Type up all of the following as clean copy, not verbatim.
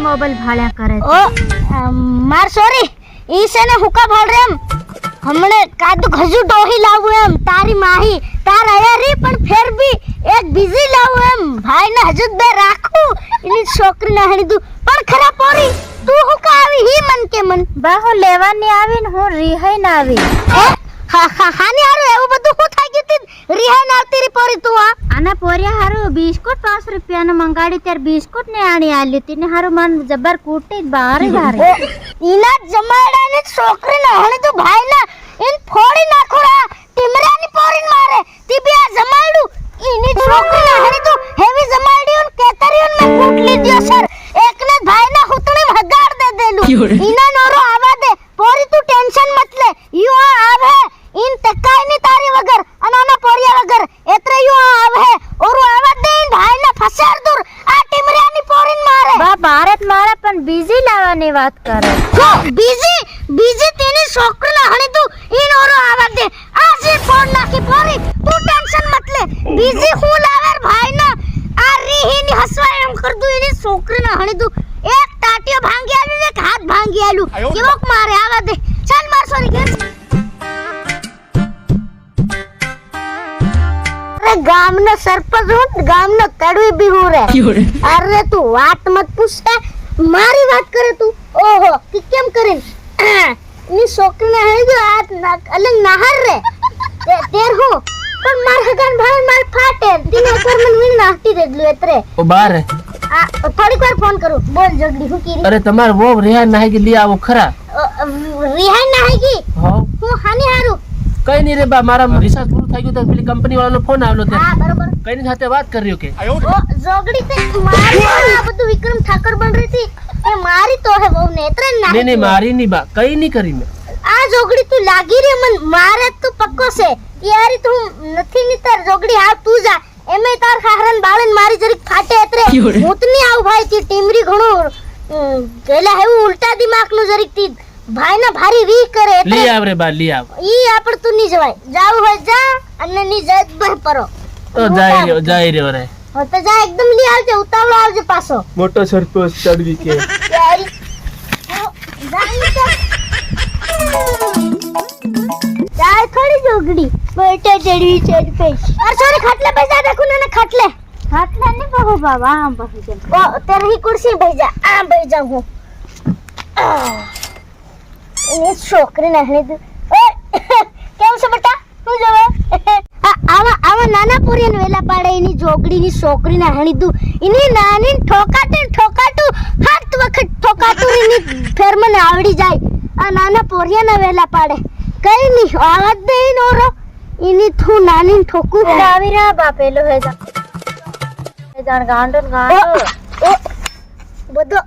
mobile ભાળ્યા કરે ઓ માર sorry ઈ છે ને હુકા ભાળ રેમ હમણે કાદુ ખજુ ડોહી લાવું એમ તારી માહી તાર આયા રી પણ ફેર બી એક બીજી લાવું એમ ભાઈ ને હજુ બે રાખું એની છોકરી ના હણી દઉં પણ ખરા પોરી તું હુકા આવી હી મન કે મન બાહો લેવાની આવી ને હું રિહાઈ ના આવી હાની હારું એવું બધું હું થઈ ગયું તી રિહાઈ ના આવતી રી પોરી તું આ આના પોરિયા હારું બિસ્કુટ 5 રૂપિયા નું મંગાડી ત્યારે બિસ્કુટ ને આણી આલ્યું તીને હારું મન જબર કૂટી બારે બારે ઈના જમાડા ને છોકરી ના હણી તું ભાઈ ના ઇન ફોડી નાખોડા ટીમરાની પોરીન મારે તી બે આ જમાડું ઈની છોકરી ના હણી તું હેવી જમાડી ઉન કેતરીન મે કૂટ લીધ્યો સર એકને ભાઈ ના હુતણી હગાડ દે દેલું ઈના નોરો આવા દે પોરી તું ટેન્શન મત લે યુ આ આવે इन तकाई नहीं तारी वगर अनाना पोरिया वगर एत्रे यू आव है और आवा दे भाई ना फसेर दूर आ टिमरियानी पोरिन मारे બા ભારત મારા પણ બીજી લાવવાની વાત કરે જો બીજી તેની છોકરી ના હણી તું ઈન ઓરો આવા દે આ જે ફોન નાખી પોરી તું ટેન્શન મત લે બીજી હું લાવેર ભાઈ ના આ રીહીની હસવા એમ કર દું એની છોકરી ના હણી તું એક ટાટિયો ભાંગી આલ્યું ને એક હાથ ભાંગી આલ્યું કેવોક મારે આવા દે ચાલ માર સોરી ઘેર गामना सरपंच हूं गामना कड़वी भी हो रे अरे तू बात मत पूछ मारी बात करे तू ओहो कि केम करे ની છોકરીને હે જો આ અલગ નહર રે તેર હું પણ માર હગન ભાઈ માર ફાટે તીને એકવાર મને વિન નાખતી દેડલું એત્રે ઓ બાર આ થોડીક વાર ફોન કરું બોલ જગડી હું કીરી અરે તમાર વો રિહાન નાહી કે લી આવો ખરા રિહાન નાહી કી હો હું હાની હારું કઈ નહીં રે બા મારા રિસાર્જ પૂરું થઈ ગયું તો પેલી કંપની વાળાનો ફોન આવ્યો તે હા બરોબર કઈ ની સાથે વાત કર્યો કે ઓ જોગડી તે મારી આ બધું વિક્રમ ઠાકર બન રહી થી એ મારી તો હે બહુ નેત્રે ના નહીં મારી ની બા કઈ નહીં કરી મેં આ જોગડી તું લાગી રે મન મારે તું પક્કો છે યારી તું નથી ની તાર જોગડી આ તું જા એમે તાર ખાહરન બાળન મારી જરીક ફાટે એત્રે ભૂતની આવ ભાઈ તી ટીમરી ઘણો ગેલા હેવું ઉલટા દિમાગ નું જરીક તી ભાઈ ના ભારી રી કરે લી આવ રે બા લી આવ ઈ આપડ તું ની જવાય જાવ હોય જા અને ની જાય બર પરો તો જાય રે રે હો તો જા એકદમ લી આવજે ઉતાવળો આવજે પાછો મોટો સરપંચ ચડવી કે યારી જાય થોડી જોગડી બેટા ચડવી ચડ પે અર સોરી ખાટલે બેસા देखो ना खाटले નહીં બહુ બાબા આમ બહી જમ ओ तेरे ही कुर्सी भेजा आ बैठ जाऊं हूं ये छोकरी नहीं दे ओए કેમ છે બેટા તું જોવે આવા નાના પોરિયન વેલા પાડે એની જોગડીની છોકરી ના હણી દુ એની નાની ઠોકાટું હાથ વખત ઠોકાટું એની ફેર મને આવડી જાય આ નાના પોરિયન વેલા પાડે કઈ ની આવાજ દે નોરો એની થું નાની ઠોકું આવી રહ્યા બાપેલો હે જાણ ગાંડો બધો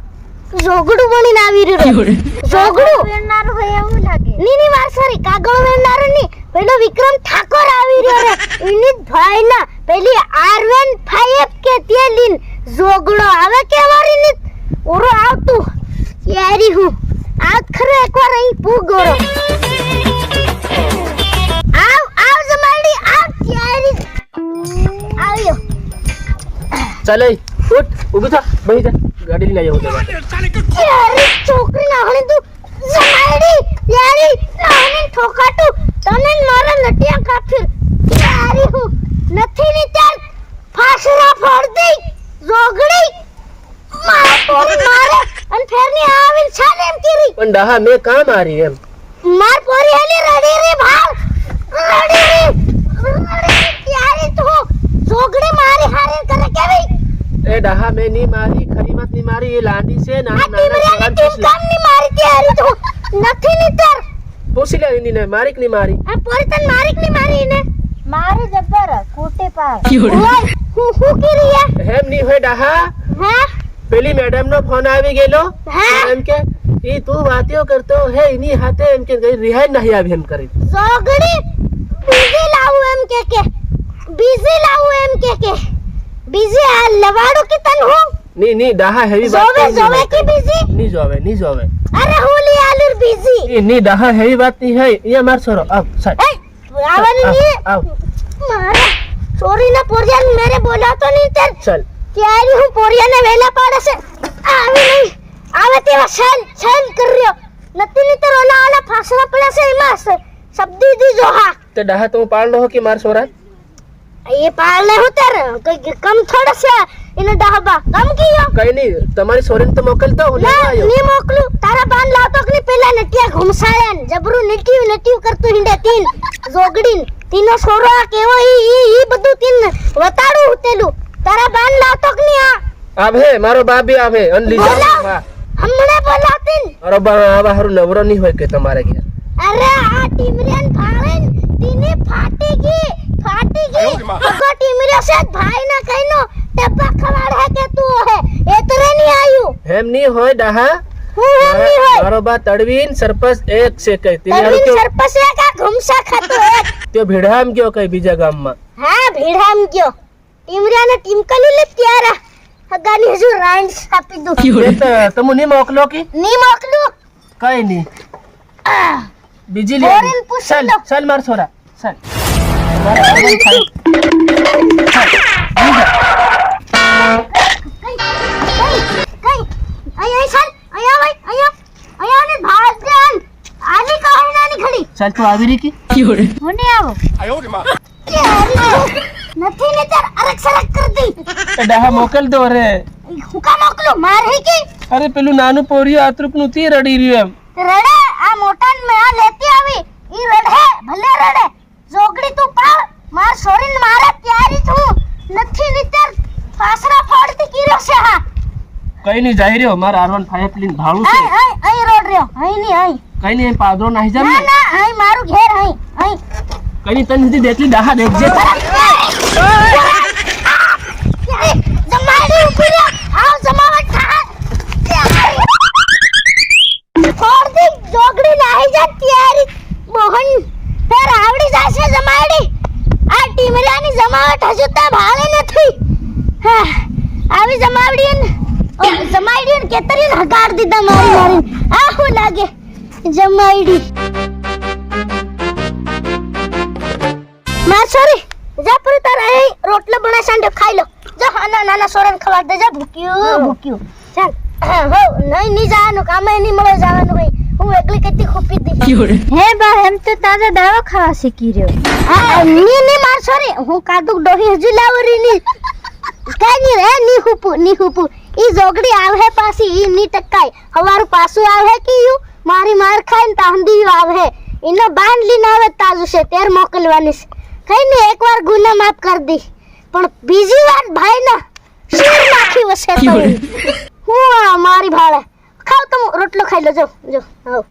જોગડું બનીને આવી રહ્યો જોગડું વેરનારું હોય એવું લાગે ની વાર સોરી કાગળ વેરનારું ની પેલો વિક્રમ ઠાકોર આવી રહ્યો રે એની ભાઈ ના પેલી આરવન 5 કે તેલીન જોગડો આવે કે વારી ની ઓરો આવતું યારી હું આ ખરે એકવાર અહીં પૂગોરો આવ જમાડી આવ યારી આવ્યો ચાલે ઉઠ ઊભી થા બહી જા ગાડી લઈ આવો યારી છોકરી ના હણી તું જમાડી યારી નાની ઠોકાટું તને મારા નટિયા કાફિર યારી હું નથી ની ચાલ ફાસરા ફોડ દે જોગડી મારે અન ફેરની આવીન છાલે એમ કીરી પણ ડાહા મે કામ આરી એમ માર પોરી હેલી રડી રે ભાવ રડી યારી તું જોગડી મારી હારે કરે કેવી એ ડાહા મે ની મારી ખરી મત ની મારી એ લાંડી છે ના આ ટીમરિયાની ટીમ કામ ની મારી યારી તું નથી ની તર પૂછી લે ની ને મારીક ની મારી આ પોરી તન મારીક ની મારી ને મારે જબર કૂટે પાર હું કીરી હેમ ની હોય ડાહા હા પેલી મેડમ નો ફોન આવી ગયેલો હા એમ કે ઈ તું વાતો કરતો હે એની હાથે એમ કે ગઈ રિહાઈ નહીં આવી એમ કરી જોગડી બીજી લાવું એમ કે બીજી લાવું એમ કે બીજી આ લવાડું કે તન હું ની ડાહા હેવી વાત જોવે કે બીજી ની જોવે અરે હોલી આલુર બીજી ની ડાહા હેવી વાત ની હે એ માર છોરો આવ સાહેબ એ આવવાની ની આવ મારે ચોરી ના પોરિયાન મેરે બોલા તો નહીં તર ચલ ક્યારે હું પોરિયાને વેલા પાડે છે આવી નહીં આવે તેવા સહેન કર્યો નથી ની તો ઓલા ફાસવા પડ્યા છે એમાં શબ્દી દીજો હા तो डहा तुम पाल लो कि मार सोरा ये पालने होते कोई कम थोड़ा सा इन्हें डहबा कम कियो कहीं नहीं तुम्हारी सोरेन तो मोकल तो ना नहीं मोकलू तारा बांध लाओ तो अपनी पहला नटिया घुमसायन जबरू नटियू करतो हिंडे तीन जोगडीन तीनो सोरा केवो ई બધું तीन વતાડું હુતેલું તારા બાંધ લાવ તો કની આ आवे मारो बाप भी आवे अन लीजा हमने बोलातीन अरे बाबा हरु नवरो नहीं होय के तुम्हारे घर अरे आ टीमरियन फाड़न तीने फाटेगी तो टीमरिया से भाई ना कहनो डब्बा खवाड़ है के तू है एतरे नहीं आयु हेम नहीं होय डहा हूं हम नहीं होय मारो बा तड़वीन सरपस एक से कह तीन तड़वीन सरपस का घुमसा खातो है त्यो भिड़ाम क्यों कह बीजा गाम में हां भिड़ाम क्यों टीमरिया ने टीमकली ले त्यारा हगानी हजू राइंड्स आपी दो तुम नहीं मोकलो की नहीं मोकलू कहीं नहीं बिजी ले बोरिन पूछ चल लो चल मार छोरा चल कई आई चल आया भाई आया ने भाग जान आली कहीं ना नहीं खड़ी चल तू आवी रही की होने आवो નથી ને તાર અરક સરક કર દી डहा मोकल दो रे હુકા મોકલો માર હે કે अरे पेलू नानू पोरियो आतरुक नु ती रडी रियो एम રડે આ મોટાન મે આ લેતી આવી ઈ રડે ભલે રડે જોગડી તું પાડ માર સોરીન મારે ત્યારી છું નથી નીતર ફાસરા ફાડતી કીરો છે હા कहीं नहीं जाई रियो मार R1 5 प्लिन भाळू से આઈ રોડ રહ્યો આઈ ની આઈ कहीं नहीं पादरो नहीं जाम ના ના આઈ મારું ઘેર આઈ આઈ कहीं तन दी देखली डहा देख जे જમાડી ઉભી રહ્યો આવ જમાવટ થા છોડ દે જોગડી નાહી જા ત્યારી મોહન ફેર આવડી જાશે જમાડી આ ટીમરિયાની જમાવટ હજુ તા ભાળે નથી હા આવી જમાવડીને કેતરીને હગાડ દીધા મારી આ હું લાગે જમાડી સોરી જા પર તારા એ રોટલા બના સાંડે ખાઈ લો જા નાના સોરન ખવા દે જા ભૂક્યું ચાલ હો નહીં જવાનું કામે નહીં મળે જવાનું ભાઈ હું એકલી કેટલી ખૂપી દી હે બા એમ તો તાજા દાવા ખાવા શીખી રહ્યો ની માર સોરી હું કાદુક ડોહી હજુ લાવરી ની કઈ ની રે ની હુપુ ઈ જોગડી આવે પાછી ઈ ની ટકાઈ હવારું પાછું આવે કે યુ મારી માર ખાઈને તાંદી આવે ઇનો બાંધ લીને આવે તાજુ છે તેર મોકલવાની છે કઈ ને એકવાર ગુના માફ કરી દી પણ બીજી વાર ભાઈ ના શીર નાખી વસે તો હું મારી ભાળે ખાવ તો રોટલો ખાઈ લો જો આવ